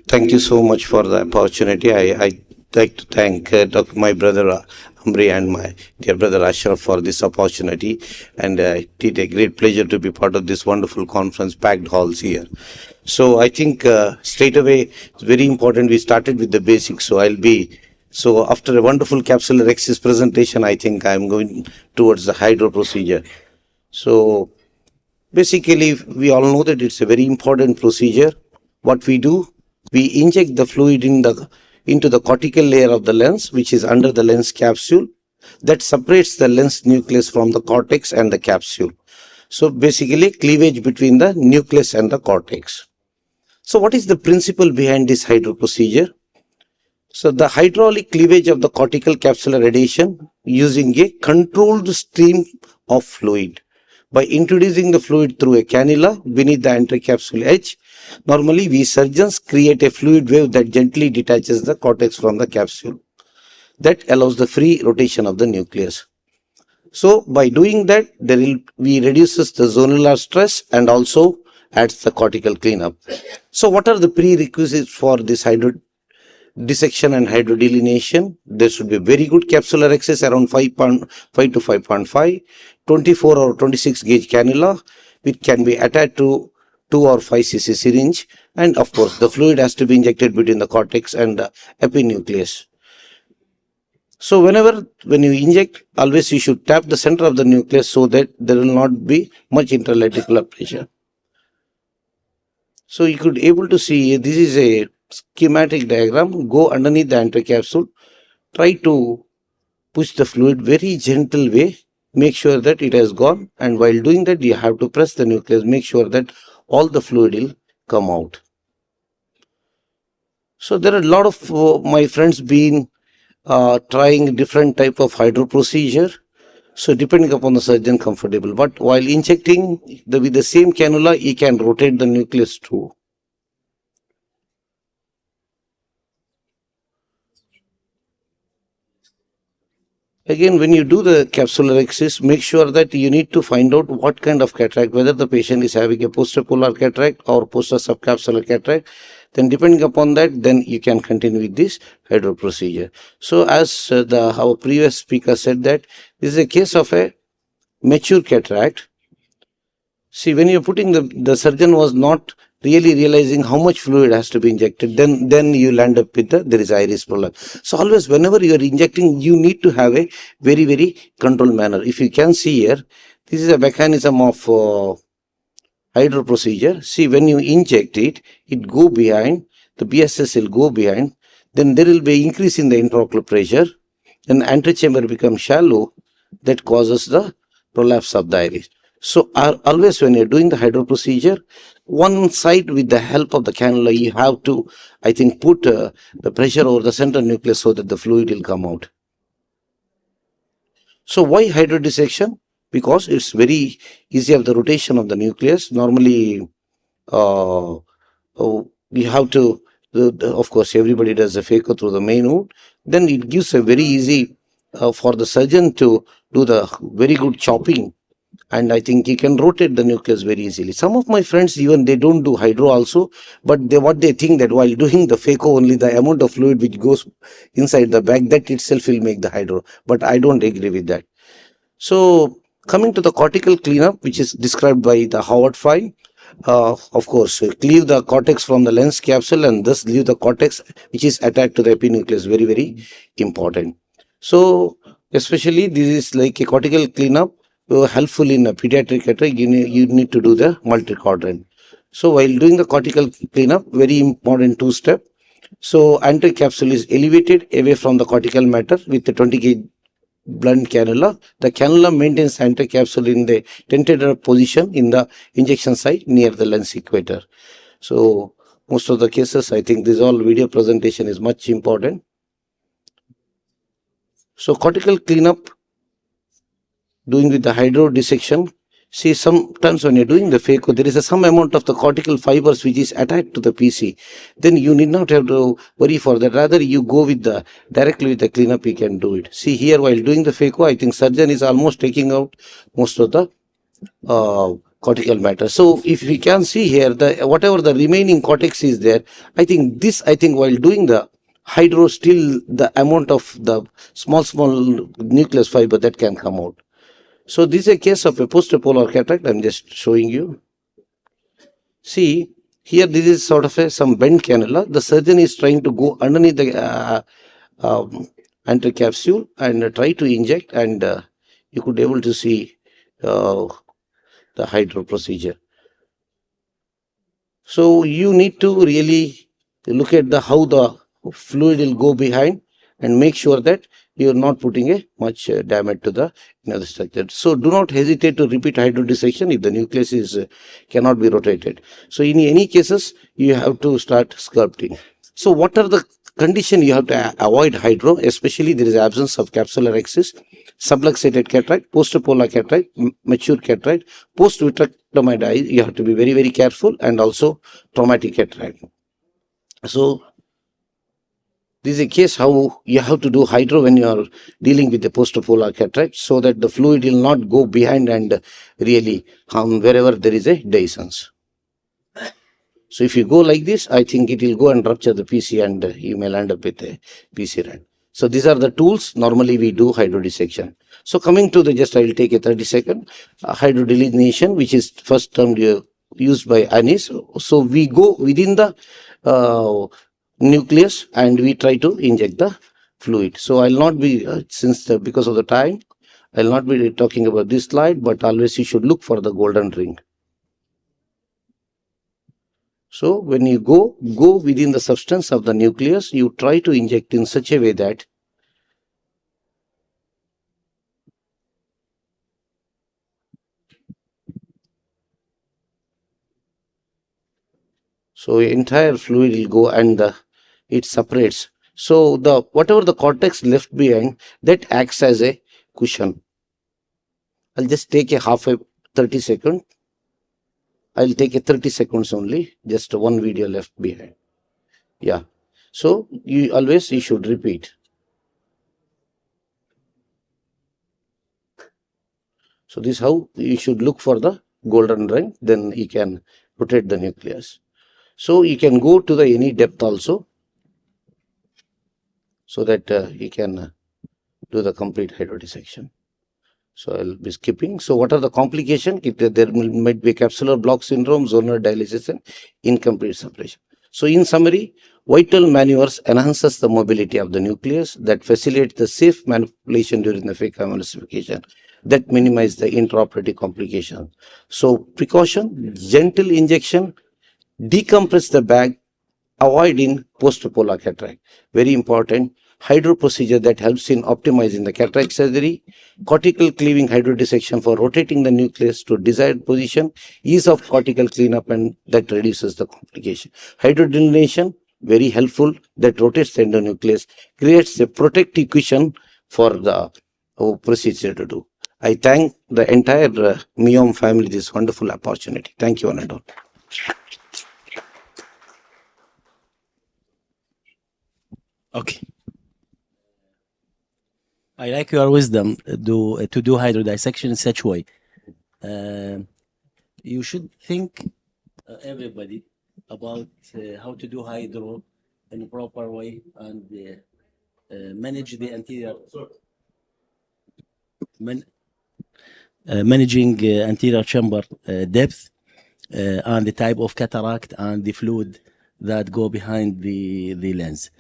Thank you so much for the opportunity. I like to thank my brother Amri and my dear brother Ashraf for this opportunity. And it a great pleasure to be part of this wonderful conference, packed halls here. So I think straight away, it's very important. We started with the basics. So after a wonderful capsular axis presentation, I think I'm going towards the hydro procedure. So basically, we all know that it's a very important procedure. What we do, we inject the fluid into the cortical layer of the lens, which is under the lens capsule, that separates the lens nucleus from the cortex and the capsule. So basically, cleavage between the nucleus and the cortex. So what is the principle behind this hydro procedure? So the hydraulic cleavage of the cortical capsular adhesion using a controlled stream of fluid. By introducing the fluid through a cannula beneath the anterocapsular edge, normally we surgeons create a fluid wave that gently detaches the cortex from the capsule. That allows the free rotation of the nucleus. So by doing that, we reduces the zonular stress and also adds the cortical cleanup. So what are the prerequisites for this dissection and hydrodelineation? There should be very good capsular access around 5.5 to 5.5, 24 or 26 gauge cannula, which can be attached to 2 or 5 cc syringe, and of course the fluid has to be injected between the cortex and the epinucleus. So when you inject, always you should tap the center of the nucleus so that there will not be much interlenticular pressure. So you could able to see this is a schematic diagram. Go underneath the anterocapsule, try to push the fluid very gentle way, make sure that it has gone, and while doing that you have to press the nucleus, make sure that all the fluid will come out. So there are a lot of my friends been trying different type of hydro procedure. So depending upon the surgeon comfortable, but while injecting with the same cannula, he can rotate the nucleus too. Again, when you do the capsular axis, make sure that you need to find out what kind of cataract, whether the patient is having a posterpolar cataract or posterior subcapsular cataract. Then depending upon that, then you can continue with this hydro procedure. So as our previous speaker said, that this is a case of a mature cataract. See, when you're putting the surgeon was not really realizing how much fluid has to be injected, then you land up with there is iris problem. So always whenever you are injecting, you need to have a very, very controlled manner. If you can see here, this is a mechanism of hydro procedure. See, when you inject it, it go behind, the BSS will go behind, then there will be increase in the intraocular pressure, then antechamber becomes shallow, that causes the prolapse of the iris. So always when you're doing the hydro procedure, one side with the help of the cannula, you have to, I think, put the pressure over the central nucleus so that the fluid will come out. So why hydrodissection? Because it's very easy of the rotation of the nucleus. Normally, you have to, of course, everybody does the phaco through the main wound. Then it gives a very easy for the surgeon to do the very good chopping. And I think he can rotate the nucleus very easily. Some of my friends, even they don't do hydro also, but what they think that while doing the phaco, only the amount of fluid which goes inside the bag, that itself will make the hydro. But I don't agree with that. So coming to the cortical cleanup, which is described by the Howard file, of course, cleave the cortex from the lens capsule and thus leave the cortex which is attached to the epinucleus. Very, very important. So especially this is like a cortical cleanup. Helpful in a pediatric cataract, you need to do the multi-quadrant. So while doing the cortical cleanup, very important two-step. So anterocapsule is elevated away from the cortical matter with the 20 gauge blunt cannula. The cannula maintains anterocapsule in the tentative position in the injection site near the lens equator. So most of the cases, I think this all video presentation is much important. So cortical cleanup, doing with the hydro dissection. See, sometimes when you're doing the phaco, there is some amount of the cortical fibers which is attached to the PC. Then you need not have to worry for that. Rather, you go with directly with the cleanup, you can do it. See here, while doing the phaco, I think surgeon is almost taking out most of the cortical matter. So if we can see here, the whatever the remaining cortex is there, I think while doing the hydro, still the amount of the small nucleus fiber that can come out. So this is a case of a post-polar cataract. I'm just showing you. See, here this is sort of some bent cannula. The surgeon is trying to go underneath the anticapsule and try to inject, and you could able to see the hydro procedure. So you need to really look at how the fluid will go behind and make sure that you are not putting a much damage to the structure. So do not hesitate to repeat hydrodissection if the nucleus is cannot be rotated. So in any cases, you have to start sculpting. So what are the condition you have to avoid hydro? Especially there is absence of capsular axis, subluxated cataract, post-polar cataract, mature cataract, post-vitrectomy eye. You have to be very careful, and also traumatic cataract. So this is a case how you have to do hydro when you are dealing with the post-polar cataract, so that the fluid will not go behind and really harm wherever there is a dehiscence. So if you go like this, I think it will go and rupture the PC, and you may land up with a PC rand. So these are the tools normally we do hydrodissection. So coming to the, just I will take a 30-second hydrodelineation, which is first term used by Anis. So we go within the nucleus and we try to inject the fluid. So I'll not be, because of the time, I'll not be talking about this slide, but always you should look for the golden ring. So when you go within the substance of the nucleus, you try to inject in such a way that so entire fluid will go and it separates. So the whatever the cortex left behind, that acts as a cushion. I'll just take a 30 second. I'll take a 30 seconds only, just one video left behind. Yeah. So you should repeat. So this is how you should look for the golden ring, then you can rotate the nucleus. So you can go to the any depth also, so that you can do the complete hydrodissection. So I'll be skipping. So what are the complications? There might be capsular block syndrome, zonal dialysis, and incomplete separation. So in summary, vital maneuvers enhances the mobility of the nucleus, that facilitates the safe manipulation during the fake emulsification, that minimize the intraoperative complication. So precaution, gentle injection, decompress the bag, avoid in post-polar cataract. Very important. Hydro procedure that helps in optimizing the cataract surgery, cortical cleaving hydrodissection for rotating the nucleus to desired position, ease of cortical cleanup, and that reduces the complication. Hydrodelineation, very helpful, that rotates the endonucleus, creates a protective cushion for the procedure to do. I thank the entire Myom family this wonderful opportunity. Thank you, one and all. Okay. I like your wisdom to do hydrodissection in such way. You should think, everybody, about how to do hydro in a proper way, and manage the anterior, managing anterior chamber depth, and the type of cataract and the fluid that go behind the lens.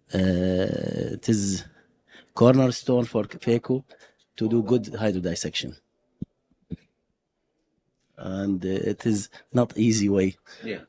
It is cornerstone for phaco to do good hydrodissection, and it is not easy way. Yeah.